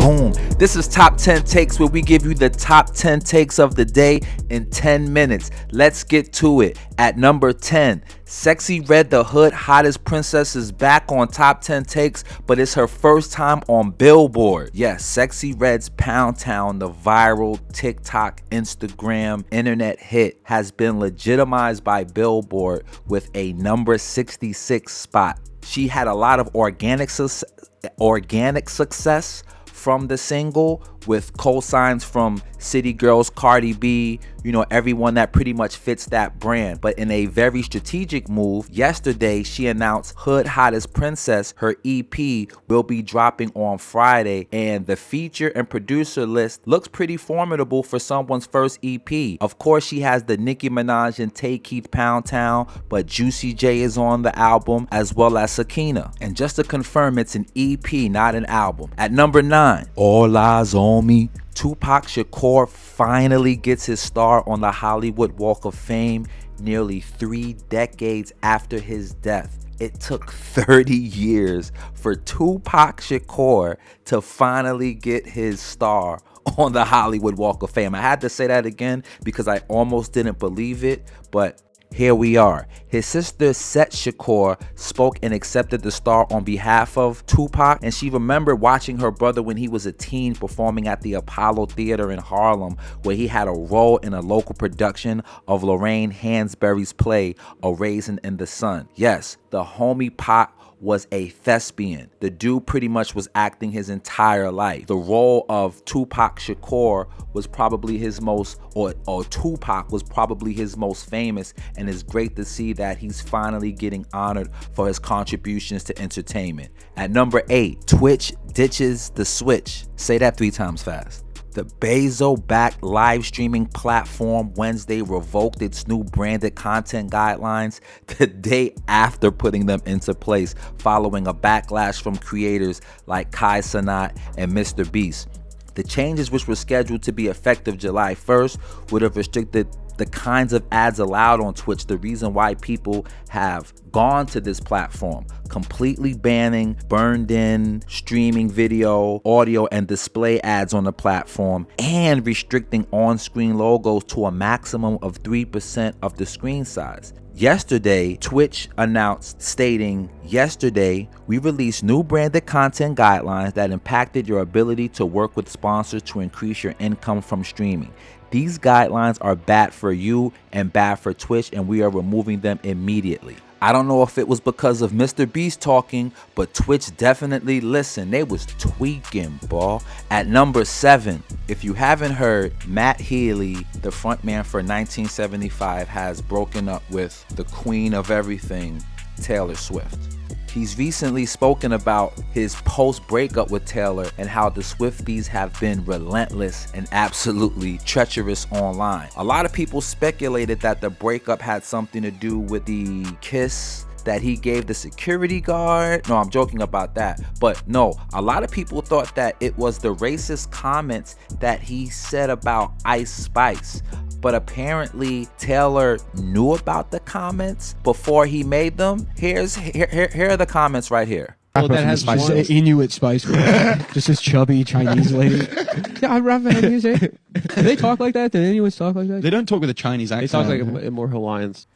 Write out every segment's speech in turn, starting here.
Boom. This is Top 10 Takes, where we give you the top 10 takes of the day in 10 minutes. Let's get to it. At number 10, Sexy Red the Hood Hottest Princess is back on Top 10 Takes, but it's her first time on Billboard. Yes, Sexy Red's Pound Town, the viral TikTok, Instagram, internet hit, has been legitimized by Billboard with a number 66 spot. She had a lot of organic success from the single, with co-signs from City Girls, Cardi B, everyone that pretty much fits that brand. But in a very strategic move, yesterday she announced Hood Hottest Princess, her EP, will be dropping on Friday, and the feature and producer list looks pretty formidable for someone's first EP. Of course, she has the Nicki Minaj and Tay Keith Pound Town, but Juicy J is on the album, as well as Sakina. And just to confirm, it's an EP, not an album. At number 9, All Eyez on Me. Tupac Shakur finally gets his star on the Hollywood Walk of Fame nearly 3 decades after his death. It took 30 years for Tupac Shakur to finally get his star on the Hollywood Walk of Fame. I had to say that again because I almost didn't believe it, but here we are. His sister Set Shakur spoke and accepted the star on behalf of Tupac, and she remembered watching her brother when he was a teen performing at the Apollo Theater in Harlem, where he had a role in a local production of Lorraine Hansberry's play A Raisin in the Sun. Yes, the homie Pac was a thespian. The dude pretty much was acting his entire life. The role of Tupac Shakur was probably his most, or Tupac was probably his most famous, and it's great to see that he's finally getting honored for his contributions to entertainment. At number 8, Twitch ditches the Switch. Say that 3 times fast. The Bezos-backed live streaming platform Wednesday revoked its new branded content guidelines the day after putting them into place, following a backlash from creators like Kai Cenat and Mr. Beast. The changes, which were scheduled to be effective July 1st, would have restricted the kinds of ads allowed on Twitch, the reason why people have gone to this platform, completely banning burned-in streaming video, audio, and display ads on the platform, and restricting on-screen logos to a maximum of 3% of the screen size. Yesterday, Twitch announced, stating, "Yesterday, we released new branded content guidelines that impacted your ability to work with sponsors to increase your income from streaming. These guidelines are bad for you and bad for Twitch, and we are removing them immediately." I don't know if it was because of Mr. Beast talking, but Twitch definitely listened. They was tweaking, bro. At number 7, if you haven't heard, Matt Healy, the frontman for 1975, has broken up with the queen of everything, Taylor Swift. He's recently spoken about his post-breakup with Taylor and how the Swifties have been relentless and absolutely treacherous online. A lot of people speculated that the breakup had something to do with the kiss that he gave the security guard. No, I'm joking about that. But no, a lot of people thought that it was the racist comments that he said about Ice Spice. But apparently Taylor knew about the comments before he made them. Here are the comments right here. Oh, that has Inuit Spice Girl. Just this chubby Chinese lady. Yeah, I rap about music. Do they talk like that? Do Inuits talk like that? They don't talk with a Chinese accent. They talk like more Hawaiians.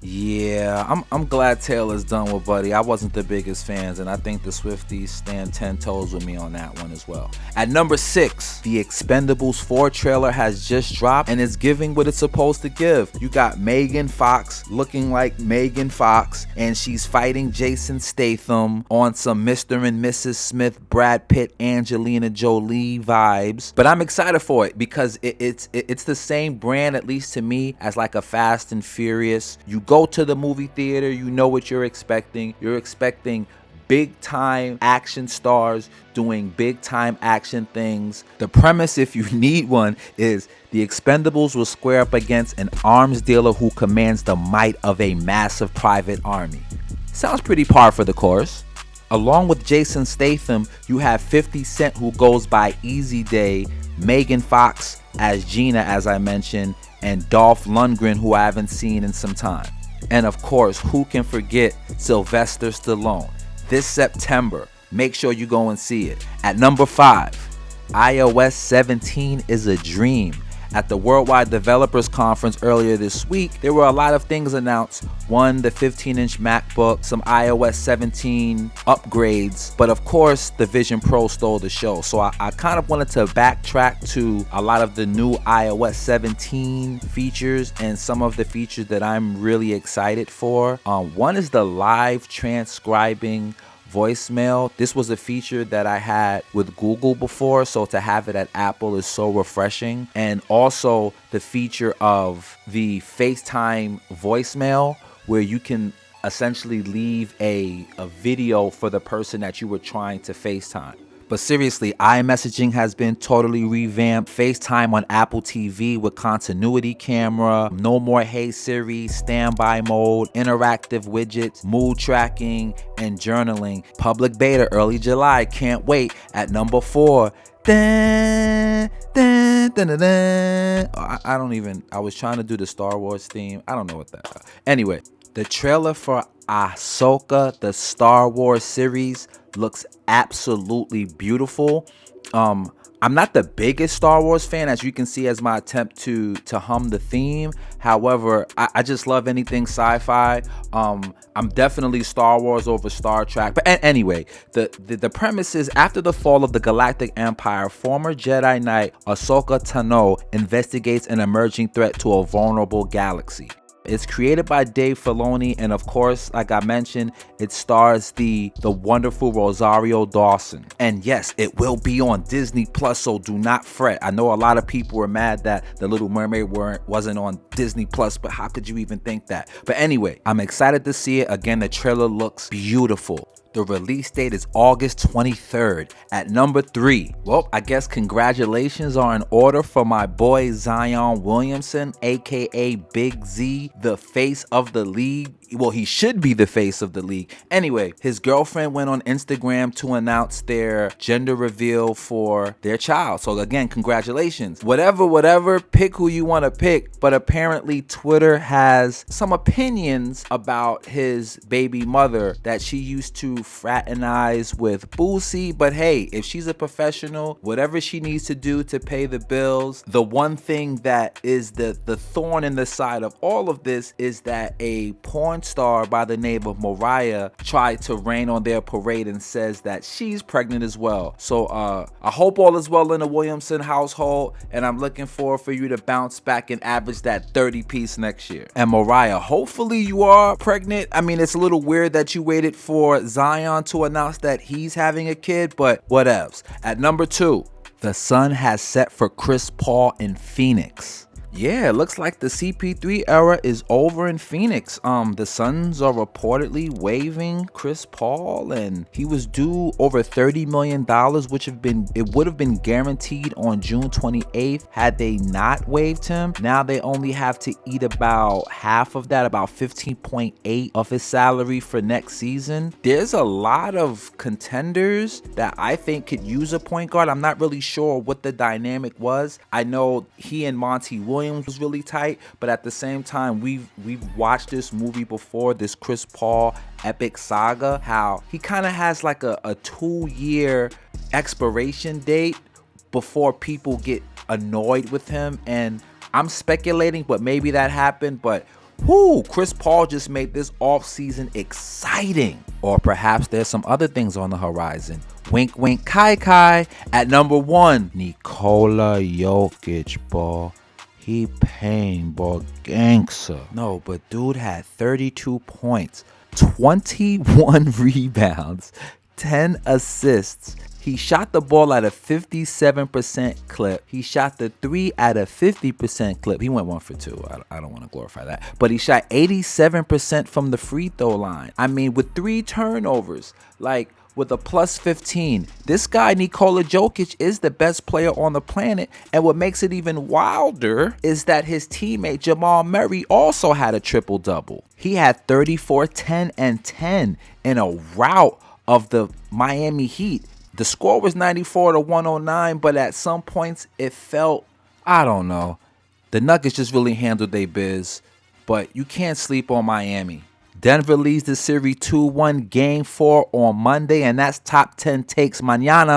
Yeah, I'm glad Taylor's done with Buddy. I wasn't the biggest fans, and I think the Swifties stand 10 toes with me on that one as well. At number 6, the Expendables 4 trailer has just dropped, and it's giving what it's supposed to give. You got Megan Fox looking like Megan Fox, and she's fighting Jason Statham on some Mr. and Mrs. Smith, Brad Pitt, Angelina Jolie vibes. But I'm excited for it because it's the same brand, at least to me, as like a Fast and Furious. You go to the movie theater, you know what you're expecting. You're expecting big time action stars doing big time action things. The premise, if you need one, is the Expendables will square up against an arms dealer who commands the might of a massive private army. Sounds pretty par for the course. Along with Jason Statham, you have 50 Cent, who goes by Easy Day, Megan Fox as Gina, as I mentioned, and Dolph Lundgren, who I haven't seen in some time. And of course, who can forget Sylvester Stallone? This September, make sure you go and see it. At number 5, iOS 17 is a dream. At the Worldwide Developers Conference earlier this week, there were a lot of things announced. One, the 15-inch MacBook, some iOS 17 upgrades, but of course, the Vision Pro stole the show. So I kind of wanted to backtrack to a lot of the new iOS 17 features and some of the features that I'm really excited for. One is the live transcribing voicemail. This was a feature that I had with Google before, so to have it at Apple is so refreshing. And also the feature of the FaceTime voicemail, where you can essentially leave a video for the person that you were trying to FaceTime. But seriously, iMessaging has been totally revamped. FaceTime on Apple TV with continuity camera, no more Hey Siri, standby mode, interactive widgets, mood tracking, and journaling. Public beta early July, can't wait. At number 4, I was trying to do the Star Wars theme. I don't know what that. Anyway, the trailer for Ahsoka, the Star Wars series, looks absolutely beautiful. I'm not the biggest Star Wars fan, as you can see as my attempt to hum the theme. However, I just love anything sci-fi. I'm definitely Star Wars over Star Trek. But anyway, the premise is, after the fall of the Galactic Empire, former Jedi Knight Ahsoka Tano investigates an emerging threat to a vulnerable galaxy. It's created by Dave Filoni, and of course, like I mentioned, it stars the wonderful Rosario Dawson. And yes, it will be on Disney Plus, so do not fret. I know a lot of people were mad that The Little Mermaid wasn't on Disney Plus, but how could you even think that? But anyway, I'm excited to see it. Again, the trailer looks beautiful. The release date is August 23rd. At number 3, well, I guess congratulations are in order for my boy Zion Williamson, aka Big Z, the face of the league. Well, he should be the face of the league. Anyway, his girlfriend went on Instagram to announce their gender reveal for their child. So again, congratulations. Whatever, pick who you want to pick. But apparently Twitter has some opinions about his baby mother, that she used to fraternize with Boosie. But hey, if she's a professional, whatever she needs to do to pay the bills. The one thing that is the thorn in the side of all of this is that a porn star by the name of Mariah tried to rain on their parade and says that she's pregnant as well. So I hope all is well in the Williamson household, and I'm looking forward for you to bounce back and average that 30 piece next year. And Mariah, hopefully you are pregnant. I mean, it's a little weird that you waited for Zion to announce that he's having a kid, but whatevs. At number 2, the sun has set for Chris Paul in Phoenix. Yeah, it looks like the CP3 era is over in Phoenix. The Suns are reportedly waiving Chris Paul, and he was due over $30 million, which would have been guaranteed on June 28th had they not waived him. Now they only have to eat about half of that, about 15.8 of his salary for next season. There's a lot of contenders that I think could use a point guard. I'm not really sure what the dynamic was. I know he and Monty Williams was really tight, but at the same time, we've watched this movie before, this Chris Paul epic saga, how he kind of has like a 2-year expiration date before people get annoyed with him. And I'm speculating, but maybe that happened. But Chris Paul just made this offseason exciting. Or perhaps there's some other things on the horizon. Wink, wink, kai. At number 1, Nikola Jokic, boy. He paying, boy, gangster. No, but dude had 32 points, 21 rebounds, 10 assists. He shot the ball at a 57% clip. He shot the 3 at a 50% clip. He went 1 for 2. I don't want to glorify that. But he shot 87% from the free throw line. I mean, with 3 turnovers, like, with a plus 15. This guy, Nikola Jokic, is the best player on the planet. And what makes it even wilder is that his teammate Jamal Murray also had a triple-double. He had 34, 10, and 10 in a rout of the Miami Heat. The score was 94-109, but at some points it felt, I don't know. The Nuggets just really handled their biz, but you can't sleep on Miami. Denver leads the series 2-1, Game 4 on Monday, and that's top 10 takes mañana.